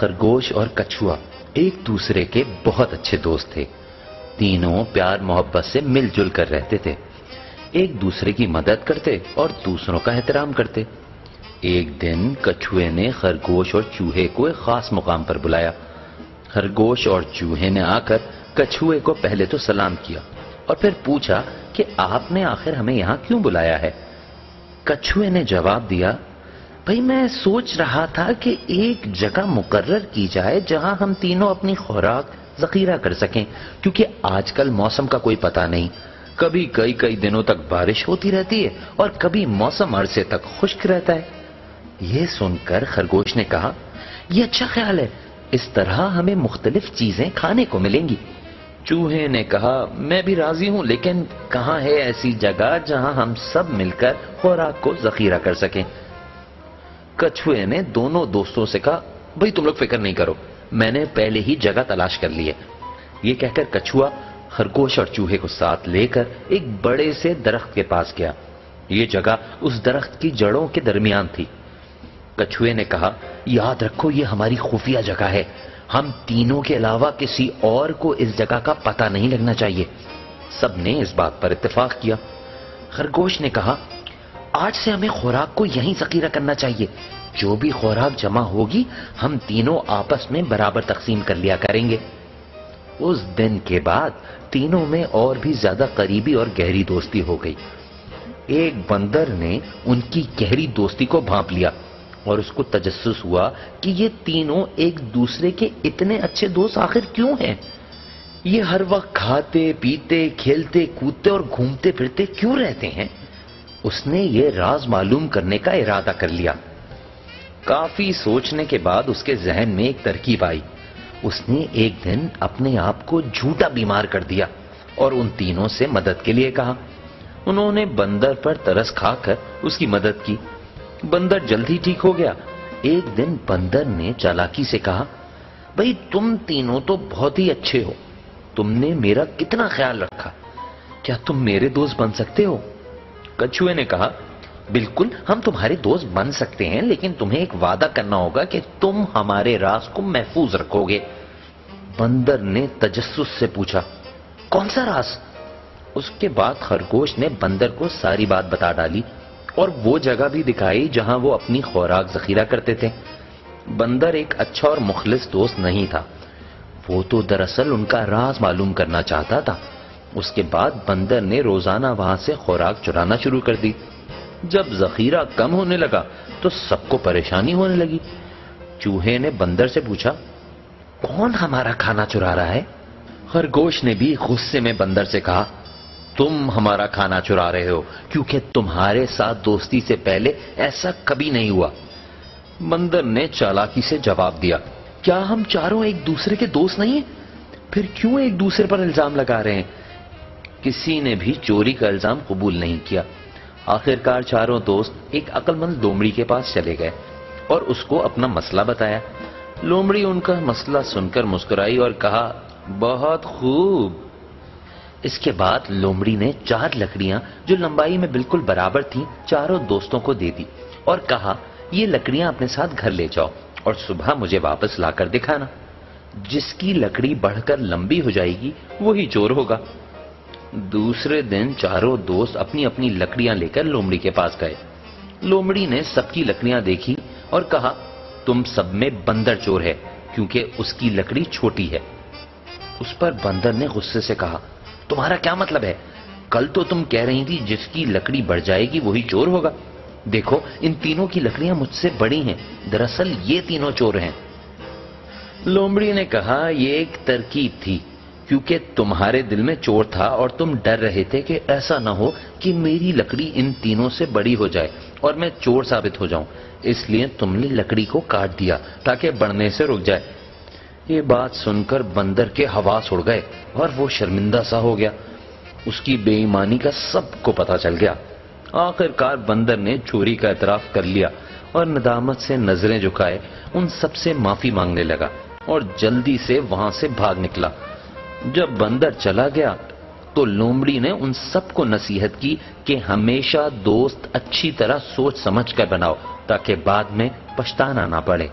خرگوش اور کچھوا ایک دوسرے کے بہت اچھے دوست تھے۔ تینوں پیار محبت سے مل جل کر رہتے تھے، ایک دوسرے کی مدد کرتے اور دوسروں کا احترام کرتے۔ ایک دن کچھوے نے خرگوش اور چوہے کو ایک خاص مقام پر بلایا۔ خرگوش اور چوہے نے آ کر کچھوے کو پہلے تو سلام کیا اور پھر پوچھا کہ آپ نے آخر ہمیں یہاں کیوں بلایا ہے؟ کچھوے نے جواب دیا، بھئی میں سوچ رہا تھا کہ ایک جگہ مقرر کی جائے جہاں ہم تینوں اپنی خوراک ذخیرہ کر سکیں، کیونکہ آج کل موسم کا کوئی پتہ نہیں، کبھی کئی دنوں تک بارش ہوتی رہتی ہے اور کبھی موسم عرصے تک خشک رہتا ہے۔ یہ سن کر خرگوش نے کہا، یہ اچھا خیال ہے، اس طرح ہمیں مختلف چیزیں کھانے کو ملیں گی۔ چوہے نے کہا، میں بھی راضی ہوں، لیکن کہاں ہے ایسی جگہ جہاں ہم سب مل کر خوراک کو ذخیرہ کر سکیں؟ کچھوے نے دونوں دوستوں سے کہا، بھئی تم لوگ فکر نہیں کرو، میں نے پہلے ہی جگہ تلاش کر لی ہے۔ یہ کہہ کر کچھوا خرگوش اور چوہے کو ساتھ لے کر ایک بڑے سے درخت کے پاس گیا۔ یہ جگہ اس درخت کی جڑوں کے درمیان تھی۔ کچھوے نے کہا، یاد رکھو یہ ہماری خفیہ جگہ ہے، ہم تینوں کے علاوہ کسی اور کو اس جگہ کا پتہ نہیں لگنا چاہیے۔ سب نے اس بات پر اتفاق کیا۔ خرگوش نے کہا، آج سے ہمیں خوراک کو یہیں ذخیرہ کرنا چاہیے، جو بھی خوراک جمع ہوگی ہم تینوں آپس میں برابر تقسیم کر لیا کریں گے۔ اس دن کے بعد تینوں میں اور بھی زیادہ قریبی اور گہری دوستی ہو گئی۔ ایک بندر نے ان کی گہری دوستی کو بھانپ لیا اور اس کو تجسس ہوا کہ یہ تینوں ایک دوسرے کے اتنے اچھے دوست آخر کیوں ہیں؟ یہ ہر وقت کھاتے پیتے کھیلتے کودتے اور گھومتے پھرتے کیوں رہتے ہیں؟ اس نے یہ راز معلوم کرنے کا ارادہ کر لیا۔ کافی سوچنے کے بعد اس کے ذہن میں ایک ترکیب آئی۔ اس نے ایک دن اپنے آپ کو جھوٹا بیمار کر دیا اور ان تینوں سے مدد کے لیے کہا۔ انہوں نے بندر پر ترس کھا کر اس کی مدد کی۔ بندر جلدی ٹھیک ہو گیا۔ ایک دن بندر نے چالاکی سے کہا، بھئی تم تینوں تو بہت ہی اچھے ہو، تم نے میرا کتنا خیال رکھا، کیا تم میرے دوست بن سکتے ہو؟ کچھوے نے کہا، بالکل ہم تمہارے دوست بن سکتے ہیں، لیکن تمہیں ایک وعدہ کرنا ہوگا کہ تم ہمارے راز کو محفوظ رکھو گے۔ بندر نے تجسس سے پوچھا، کون سا راز؟ اس کے بعد خرگوش نے بندر کو ساری بات بتا ڈالی اور وہ جگہ بھی دکھائی جہاں وہ اپنی خوراک ذخیرہ کرتے تھے۔ بندر ایک اچھا اور مخلص دوست نہیں تھا، وہ تو دراصل ان کا راز معلوم کرنا چاہتا تھا۔ اس کے بعد بندر نے روزانہ وہاں سے خوراک چرانا شروع کر دی۔ جب ذخیرہ کم ہونے لگا تو سب کو پریشانی ہونے لگی۔ چوہے نے بندر سے پوچھا، کون ہمارا کھانا چرا رہا ہے؟ خرگوش نے بھی غصے میں بندر سے کہا، تم ہمارا کھانا چرا رہے ہو، کیونکہ تمہارے ساتھ دوستی سے پہلے ایسا کبھی نہیں ہوا۔ بندر نے چالاکی سے جواب دیا، کیا ہم چاروں ایک دوسرے کے دوست نہیں ہیں؟ پھر کیوں ایک دوسرے پر الزام لگا رہے ہیں؟ کسی نے بھی چوری کا الزام قبول نہیں کیا۔ آخرکار چاروں دوست ایک عقل مند لومڑی کے پاس چلے گئے اور اس کو اپنا مسئلہ بتایا۔ لومڑی ان کا مسئلہ سن کر مسکرائی اور کہا، بہت خوب۔ اس کے بعد لومڑی نے 4 لکڑیاں جو لمبائی میں بالکل برابر تھیں چاروں دوستوں کو دے دی اور کہا، یہ لکڑیاں اپنے ساتھ گھر لے جاؤ اور صبح مجھے واپس لا کر دکھانا۔ جس کی لکڑی بڑھ کر لمبی ہو جائے گی وہی چور ہوگا۔ دوسرے دن چاروں دوست اپنی اپنی لکڑیاں لے کر لومڑی کے پاس گئے۔ لومڑی نے سب کی لکڑیاں دیکھی اور کہا، تم سب میں بندر چور ہے، کیونکہ اس کی لکڑی چھوٹی ہے۔ اس پر بندر نے غصے سے کہا، تمہارا کیا مطلب ہے؟ کل تو تم کہہ رہی تھی جس کی لکڑی بڑھ جائے گی وہی چور ہوگا۔ دیکھو ان تینوں کی لکڑیاں مجھ سے بڑی ہیں، دراصل یہ تینوں چور ہیں۔ لومڑی نے کہا، یہ ایک ترکیب تھی، کیونکہ تمہارے دل میں چور تھا اور تم ڈر رہے تھے کہ ایسا نہ ہو کہ میری لکڑی ان تینوں سے بڑی ہو جائے اور میں چور ثابت ہو جاؤں، اس لیے تم نے لکڑی کو کاٹ دیا تاکہ بڑھنے سے رک جائے۔ یہ بات سن کر بندر کے حواس اڑ گئے اور وہ شرمندہ سا ہو گیا۔ اس کی بے ایمانی کا سب کو پتہ چل گیا۔ آخرکار بندر نے چوری کا اعتراف کر لیا اور ندامت سے نظریں جھکائے ان سب سے معافی مانگنے لگا اور جلدی سے وہاں سے بھاگ نکلا۔ جب بندر چلا گیا تو لومڑی نے ان سب کو نصیحت کی کہ ہمیشہ دوست اچھی طرح سوچ سمجھ کر بناؤ تاکہ بعد میں پچھتانا نہ پڑے۔